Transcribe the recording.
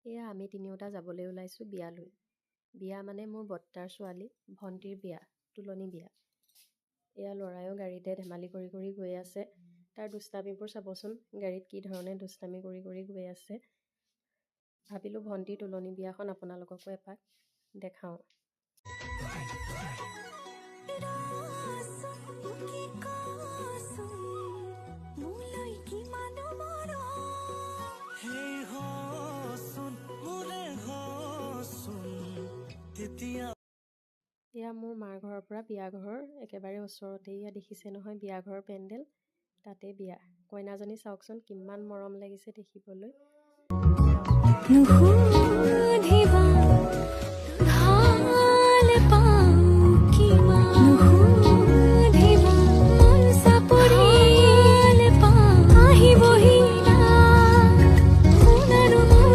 এয়া আমি তিনিওটা যাবলৈ ওলাইছোঁ বিয়ালৈ। বিয়া মানে মোৰ বৰ্তাৰ ছোৱালী ভণ্টিৰ বিয়া, তোলনি বিয়া। এয়া ল'ৰায়ো গাড়ীতে ধেমালি কৰি কৰি গৈ আছে। তাৰ দুষ্টামিবোৰ চাবচোন, গাড়ীত কি ধৰণে দুষ্টামি কৰি কৰি গৈ আছে। ভাবিলোঁ ভণ্টিৰ তোলনি বিয়াখন আপোনালোককো এপাক দেখাওঁ। এয়া মোৰ মাৰ ঘৰৰ পৰা বিয়া ঘৰৰ একেবাৰে ওচৰতেই। এয়া দেখিছে নহয় বিয়া ঘৰৰ পেণ্ডেল, তাতে বিয়া। কইনাজনী চাওকচোন কিমান মৰম লাগিছে দেখিবলৈ।